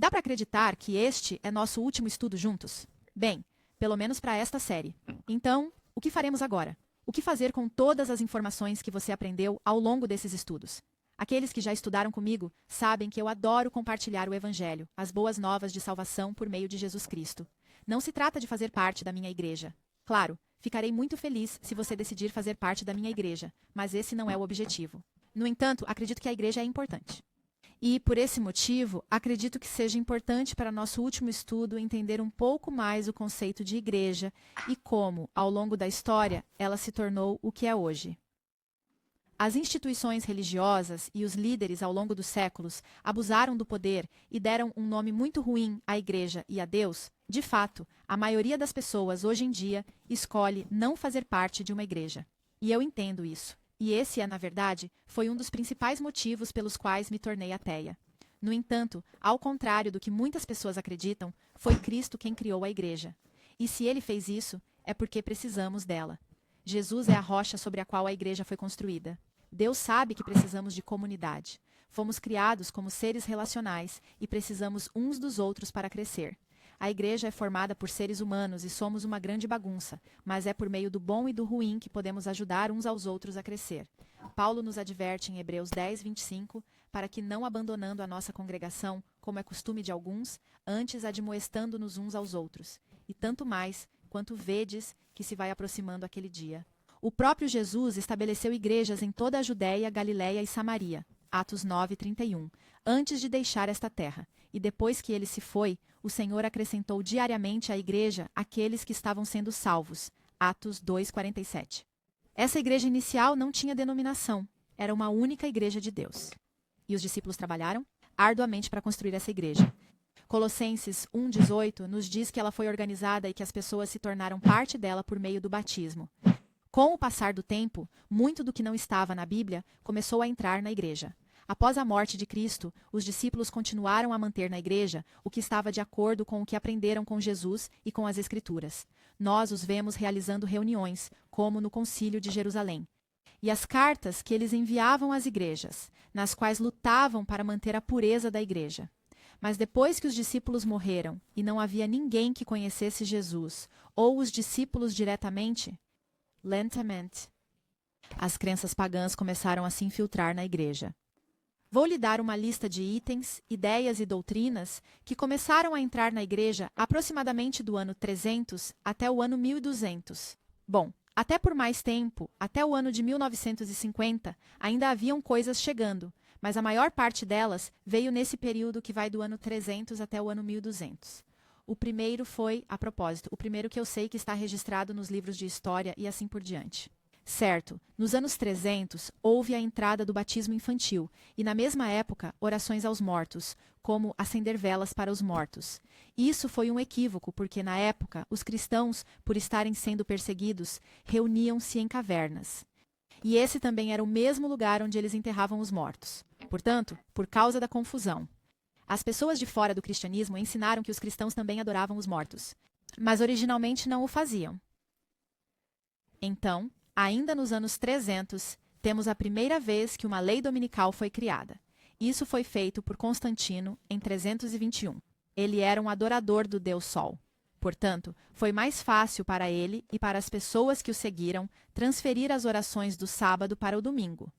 Dá para acreditar que este é nosso último estudo juntos? Bem, pelo menos para esta série. Então, o que faremos agora? O que fazer com todas as informações que você aprendeu ao longo desses estudos? Aqueles que já estudaram comigo sabem que eu adoro compartilhar o Evangelho, as boas novas de salvação por meio de Jesus Cristo. Não se trata de fazer parte da minha igreja. Claro, ficarei muito feliz se você decidir fazer parte da minha igreja, mas esse não é o objetivo. No entanto, acredito que a igreja é importante. E, por esse motivo, acredito que seja importante para nosso último estudo entender um pouco mais o conceito de igreja e como, ao longo da história, ela se tornou o que é hoje. As instituições religiosas e os líderes ao longo dos séculos abusaram do poder e deram um nome muito ruim à igreja e a Deus. De fato, a maioria das pessoas hoje em dia escolhe não fazer parte de uma igreja. E eu entendo isso. E esse, na verdade, foi um dos principais motivos pelos quais me tornei ateia. No entanto, ao contrário do que muitas pessoas acreditam, foi Cristo quem criou a igreja. E se ele fez isso, é porque precisamos dela. Jesus é a rocha sobre a qual a igreja foi construída. Deus sabe que precisamos de comunidade. Fomos criados como seres relacionais e precisamos uns dos outros para crescer. A igreja é formada por seres humanos e somos uma grande bagunça, mas é por meio do bom e do ruim que podemos ajudar uns aos outros a crescer. Paulo nos adverte em Hebreus 10, 25, para que não abandonando a nossa congregação, como é costume de alguns, antes admoestando-nos uns aos outros. E tanto mais, quanto vedes que se vai aproximando aquele dia. O próprio Jesus estabeleceu igrejas em toda a Judéia, Galiléia e Samaria, Atos 9, 31, antes de deixar esta terra. E depois que ele se foi, o Senhor acrescentou diariamente à igreja aqueles que estavam sendo salvos. Atos 2:47. Essa igreja inicial não tinha denominação. Era uma única igreja de Deus. E os discípulos trabalharam arduamente para construir essa igreja. Colossenses 1:18 nos diz que ela foi organizada e que as pessoas se tornaram parte dela por meio do batismo. Com o passar do tempo, muito do que não estava na Bíblia começou a entrar na igreja. Após a morte de Cristo, os discípulos continuaram a manter na igreja o que estava de acordo com o que aprenderam com Jesus e com as Escrituras. Nós os vemos realizando reuniões, como no Concílio de Jerusalém. E as cartas que eles enviavam às igrejas, nas quais lutavam para manter a pureza da igreja. Mas depois que os discípulos morreram e não havia ninguém que conhecesse Jesus, ou os discípulos diretamente, lentamente, as crenças pagãs começaram a se infiltrar na igreja. Vou lhe dar uma lista de itens, ideias e doutrinas que começaram a entrar na igreja aproximadamente do ano 300 até o ano 1200. Bom, até por mais tempo, até o ano de 1950, ainda haviam coisas chegando, mas a maior parte delas veio nesse período que vai do ano 300 até o ano 1200. O primeiro foi, a propósito, o primeiro que eu sei que está registrado nos livros de história e assim por diante. Certo, nos anos 300 houve a entrada do batismo infantil e na mesma época orações aos mortos, como acender velas para os mortos. Isso foi um equívoco porque na época os cristãos, por estarem sendo perseguidos, reuniam-se em cavernas. E esse também era o mesmo lugar onde eles enterravam os mortos. Portanto, por causa da confusão, as pessoas de fora do cristianismo ensinaram que os cristãos também adoravam os mortos, mas originalmente não o faziam. Então, ainda nos anos 300, temos a primeira vez que uma lei dominical foi criada. Isso foi feito por Constantino em 321. Ele era um adorador do Deus Sol. Portanto, foi mais fácil para ele e para as pessoas que o seguiram transferir as orações do sábado para o domingo.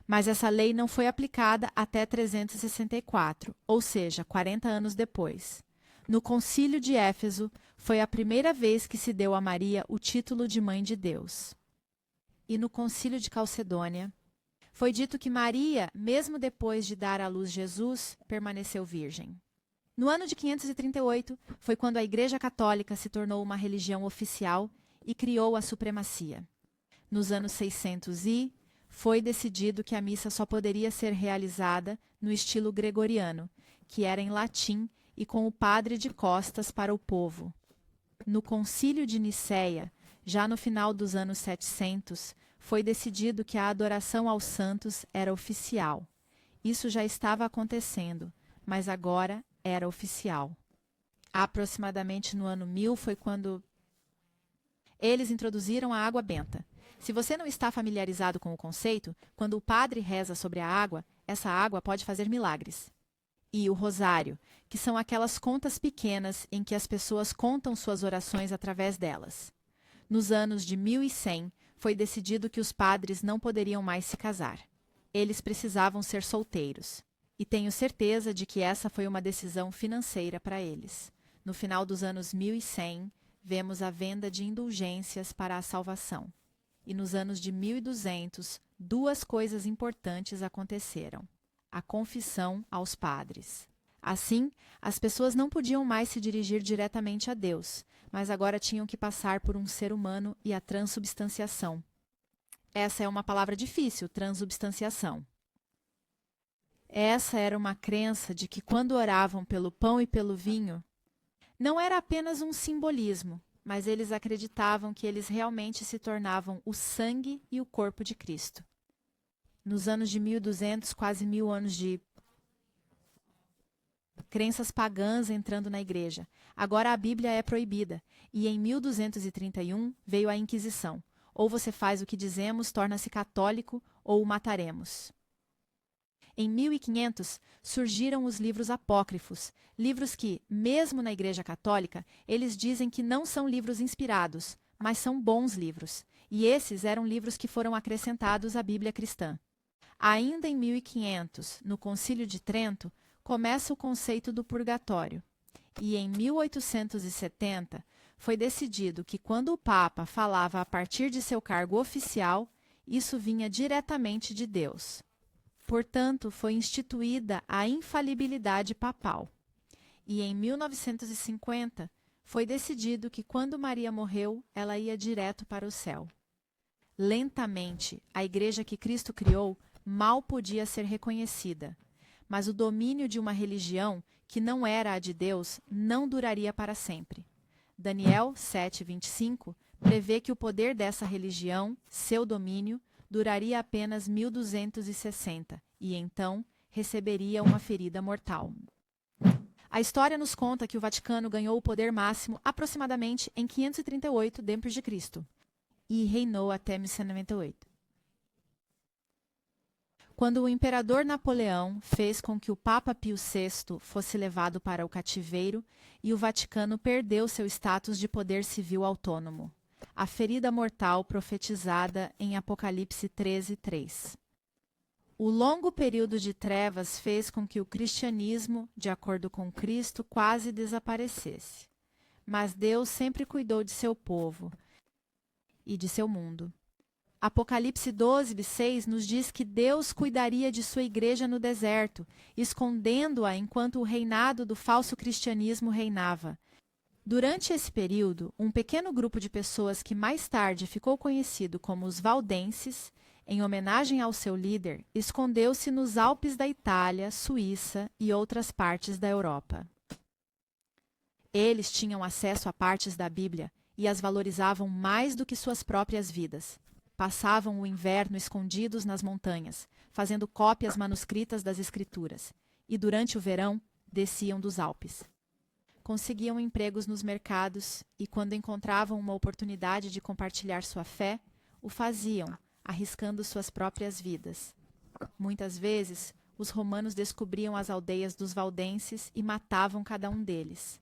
Mas essa lei não foi aplicada até 364, ou seja, 40 anos depois. No Concílio de Éfeso, foi a primeira vez que se deu a Maria o título de Mãe de Deus. E no Concílio de Calcedônia, foi dito que Maria, mesmo depois de dar à luz Jesus, permaneceu virgem. No ano de 538, foi quando a Igreja Católica se tornou uma religião oficial e criou a supremacia. Nos anos 600 foi decidido que a missa só poderia ser realizada no estilo gregoriano, que era em latim e com o padre de costas para o povo. No Concílio de Nicéia, já no final dos anos 700, foi decidido que a adoração aos santos era oficial. Isso já estava acontecendo, mas agora era oficial. Aproximadamente no ano 1000 foi quando eles introduziram a água benta. Se você não está familiarizado com o conceito, quando o padre reza sobre a água, essa água pode fazer milagres. e o rosário, que são aquelas contas pequenas em que as pessoas contam suas orações através delas. Nos anos de 1100, foi decidido que os padres não poderiam mais se casar. Eles precisavam ser solteiros. E tenho certeza de que essa foi uma decisão financeira para eles. No final dos anos 1100, vemos a venda de indulgências para a salvação. E nos anos de 1200, duas coisas importantes aconteceram: a confissão aos padres. Assim, as pessoas não podiam mais se dirigir diretamente a Deus, mas agora tinham que passar por um ser humano e a transubstanciação. Essa é uma palavra difícil, transubstanciação. Essa era uma crença de que quando oravam pelo pão e pelo vinho, não era apenas um simbolismo, mas eles acreditavam que eles realmente se tornavam o sangue e o corpo de Cristo. Nos anos de 1200, quase 1000 anos de crenças pagãs entrando na igreja. Agora a Bíblia é proibida, e em 1231 veio a Inquisição. Ou você faz o que dizemos, torna-se católico, ou o mataremos. Em 1500, surgiram os livros apócrifos, livros que, mesmo na Igreja Católica, eles dizem que não são livros inspirados, mas são bons livros, e esses eram livros que foram acrescentados à Bíblia cristã. Ainda em 1500, no Concílio de Trento, começa o conceito do purgatório, e em 1870 foi decidido que quando o Papa falava a partir de seu cargo oficial, isso vinha diretamente de Deus. Portanto, foi instituída a infalibilidade papal. E em 1950, foi decidido que quando Maria morreu, ela ia direto para o céu. Lentamente, a igreja que Cristo criou mal podia ser reconhecida, mas o domínio de uma religião que não era a de Deus não duraria para sempre. Daniel 7:25 prevê que o poder dessa religião, seu domínio, duraria apenas 1260 e então receberia uma ferida mortal. A história nos conta que o Vaticano ganhou o poder máximo aproximadamente em 538 d.C. e reinou até 1198. Quando o imperador Napoleão fez com que o Papa Pio VI fosse levado para o cativeiro e o Vaticano perdeu seu status de poder civil autônomo. A ferida mortal profetizada em Apocalipse 13:3. O longo período de trevas fez com que o cristianismo, de acordo com Cristo, quase desaparecesse. Mas Deus sempre cuidou de seu povo e de seu mundo. Apocalipse 12:6 nos diz que Deus cuidaria de sua igreja no deserto, escondendo-a enquanto o reinado do falso cristianismo reinava. Durante esse período, um pequeno grupo de pessoas que mais tarde ficou conhecido como os valdenses, em homenagem ao seu líder, escondeu-se nos Alpes da Itália, Suíça e outras partes da Europa. Eles tinham acesso a partes da Bíblia e as valorizavam mais do que suas próprias vidas. Passavam o inverno escondidos nas montanhas, fazendo cópias manuscritas das Escrituras, e durante o verão desciam dos Alpes. Conseguiam empregos nos mercados e, quando encontravam uma oportunidade de compartilhar sua fé, o faziam, arriscando suas próprias vidas. Muitas vezes, os romanos descobriam as aldeias dos valdenses e matavam cada um deles.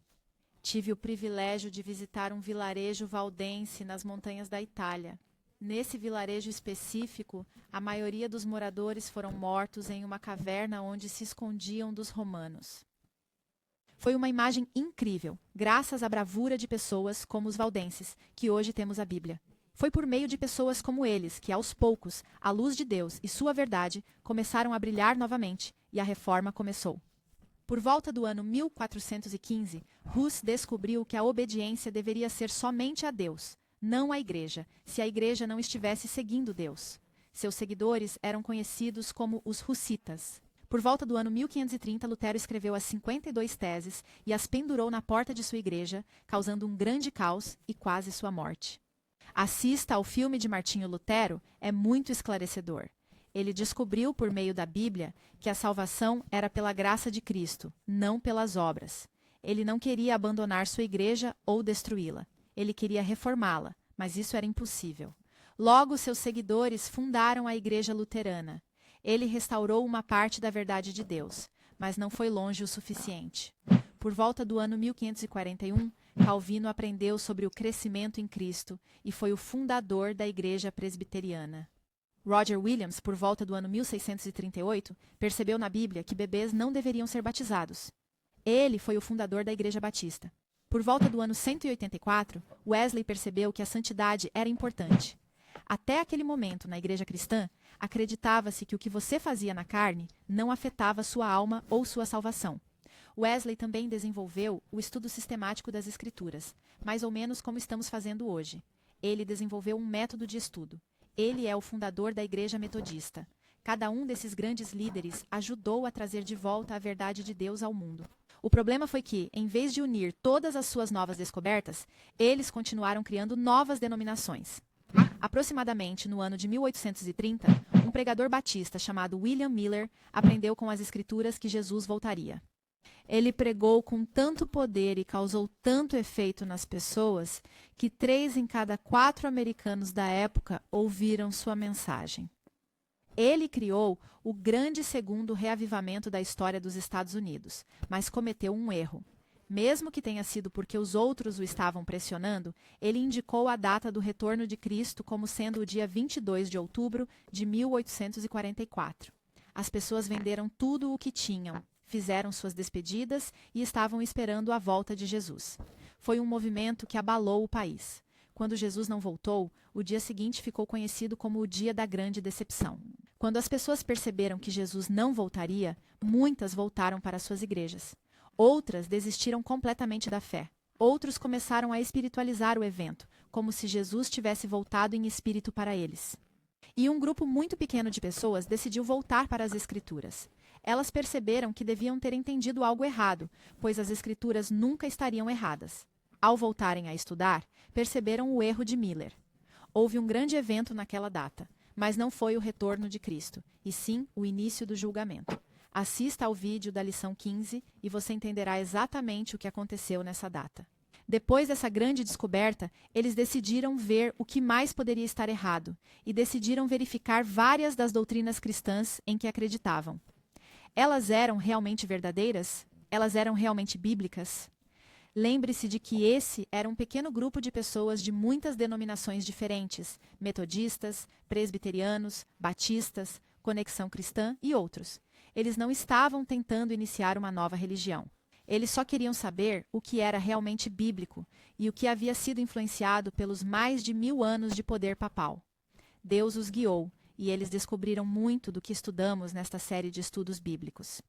Tive o privilégio de visitar um vilarejo valdense nas montanhas da Itália. Nesse vilarejo específico, a maioria dos moradores foram mortos em uma caverna onde se escondiam dos romanos. Foi uma imagem incrível, graças à bravura de pessoas como os valdenses, que hoje temos a Bíblia. Foi por meio de pessoas como eles que, aos poucos, a luz de Deus e sua verdade começaram a brilhar novamente, e a reforma começou. Por volta do ano 1415, Hus descobriu que a obediência deveria ser somente a Deus, não à igreja, se a igreja não estivesse seguindo Deus. Seus seguidores eram conhecidos como os hussitas. Por volta do ano 1530, Lutero escreveu as 52 teses e as pendurou na porta de sua igreja, causando um grande caos e quase sua morte. Assista ao filme de Martinho Lutero, é muito esclarecedor. Ele descobriu, por meio da Bíblia, que a salvação era pela graça de Cristo, não pelas obras. Ele não queria abandonar sua igreja ou destruí-la. Ele queria reformá-la, mas isso era impossível. Logo, seus seguidores fundaram a Igreja Luterana. Ele restaurou uma parte da verdade de Deus, mas não foi longe o suficiente. Por volta do ano 1541, Calvino aprendeu sobre o crescimento em Cristo e foi o fundador da Igreja Presbiteriana. Roger Williams, por volta do ano 1638, percebeu na Bíblia que bebês não deveriam ser batizados. Ele foi o fundador da Igreja Batista. Por volta do ano 184, Wesley percebeu que a santidade era importante. Até aquele momento, na Igreja Cristã, acreditava-se que o que você fazia na carne não afetava sua alma ou sua salvação. Wesley também desenvolveu o estudo sistemático das Escrituras, mais ou menos como estamos fazendo hoje. Ele desenvolveu um método de estudo. Ele é o fundador da Igreja Metodista. Cada um desses grandes líderes ajudou a trazer de volta a verdade de Deus ao mundo. O problema foi que, em vez de unir todas as suas novas descobertas, eles continuaram criando novas denominações. Aproximadamente no ano de 1830, um pregador batista chamado William Miller aprendeu com as Escrituras que Jesus voltaria. Ele pregou com tanto poder e causou tanto efeito nas pessoas que 3 em cada 4 americanos da época ouviram sua mensagem. Ele criou o grande segundo reavivamento da história dos Estados Unidos, mas cometeu um erro. Mesmo que tenha sido porque os outros o estavam pressionando, ele indicou a data do retorno de Cristo como sendo o dia 22 de outubro de 1844. As pessoas venderam tudo o que tinham, fizeram suas despedidas e estavam esperando a volta de Jesus. Foi um movimento que abalou o país. Quando Jesus não voltou, o dia seguinte ficou conhecido como o Dia da Grande Decepção. Quando as pessoas perceberam que Jesus não voltaria, muitas voltaram para suas igrejas. Outras desistiram completamente da fé. Outros começaram a espiritualizar o evento, como se Jesus tivesse voltado em espírito para eles. E um grupo muito pequeno de pessoas decidiu voltar para as Escrituras. Elas perceberam que deviam ter entendido algo errado, pois as Escrituras nunca estariam erradas. Ao voltarem a estudar, perceberam o erro de Miller. Houve um grande evento naquela data, mas não foi o retorno de Cristo, e sim o início do julgamento. Assista ao vídeo da lição 15 e você entenderá exatamente o que aconteceu nessa data. Depois dessa grande descoberta, eles decidiram ver o que mais poderia estar errado e decidiram verificar várias das doutrinas cristãs em que acreditavam. Elas eram realmente verdadeiras? Elas eram realmente bíblicas? Lembre-se de que esse era um pequeno grupo de pessoas de muitas denominações diferentes, metodistas, presbiterianos, batistas, Conexão Cristã e outros. Eles não estavam tentando iniciar uma nova religião. Eles só queriam saber o que era realmente bíblico e o que havia sido influenciado pelos mais de 1000 anos de poder papal. Deus os guiou e eles descobriram muito do que estudamos nesta série de estudos bíblicos.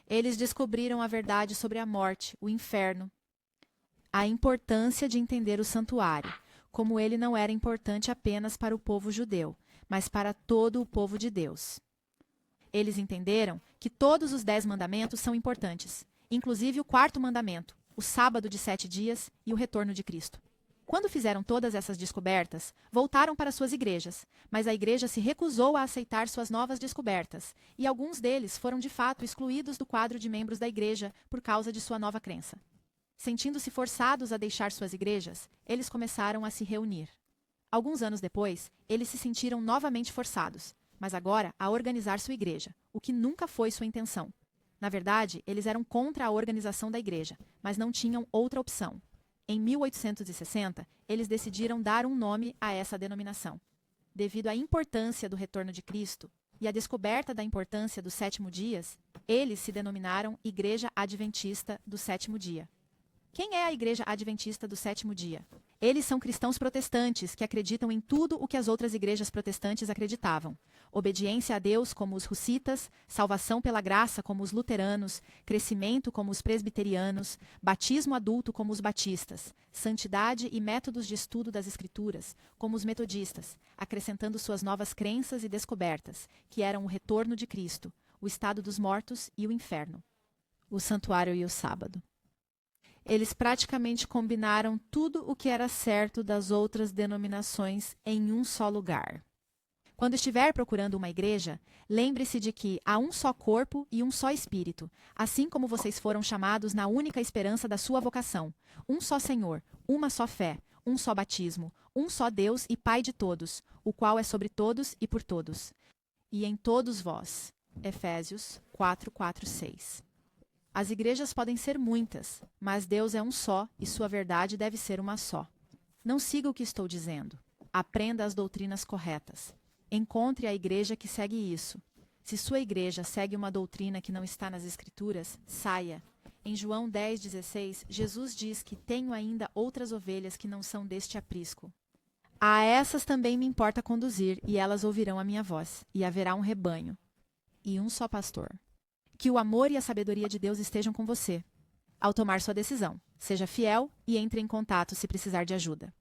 Eles descobriram a verdade sobre a morte, o inferno, a importância de entender o santuário, como ele não era importante apenas para o povo judeu, mas para todo o povo de Deus. Eles entenderam que todos os 10 mandamentos são importantes, inclusive o 4º mandamento, o sábado de 7 dias e o retorno de Cristo. Quando fizeram todas essas descobertas, voltaram para suas igrejas, mas a igreja se recusou a aceitar suas novas descobertas, e alguns deles foram de fato excluídos do quadro de membros da igreja por causa de sua nova crença. Sentindo-se forçados a deixar suas igrejas, eles começaram a se reunir. Alguns anos depois, eles se sentiram novamente forçados, mas agora a organizar sua igreja, o que nunca foi sua intenção. Na verdade, eles eram contra a organização da igreja, mas não tinham outra opção. Em 1860, eles decidiram dar um nome a essa denominação. Devido à importância do retorno de Cristo e à descoberta da importância dos 7 dias, eles se denominaram Igreja Adventista do 7º Dia. Quem é a Igreja Adventista do 7º Dia? Eles são cristãos protestantes que acreditam em tudo o que as outras igrejas protestantes acreditavam. Obediência a Deus como os russitas, salvação pela graça como os luteranos, crescimento como os presbiterianos, batismo adulto como os batistas, santidade e métodos de estudo das Escrituras como os metodistas, acrescentando suas novas crenças e descobertas, que eram o retorno de Cristo, o estado dos mortos e o inferno, o santuário e o sábado. Eles praticamente combinaram tudo o que era certo das outras denominações em um só lugar. Quando estiver procurando uma igreja, lembre-se de que há um só corpo e um só espírito, assim como vocês foram chamados na única esperança da sua vocação, um só Senhor, uma só fé, um só batismo, um só Deus e Pai de todos, o qual é sobre todos e por todos, e em todos vós. Efésios 4:4-6. As igrejas podem ser muitas, mas Deus é um só e sua verdade deve ser uma só. Não siga o que estou dizendo. Aprenda as doutrinas corretas. Encontre a igreja que segue isso. Se sua igreja segue uma doutrina que não está nas Escrituras, saia. Em João 10,16, Jesus diz que tenho ainda outras ovelhas que não são deste aprisco. A essas também me importa conduzir, e elas ouvirão a minha voz, e haverá um rebanho e um só pastor. Que o amor e a sabedoria de Deus estejam com você. Ao tomar sua decisão, seja fiel e entre em contato se precisar de ajuda.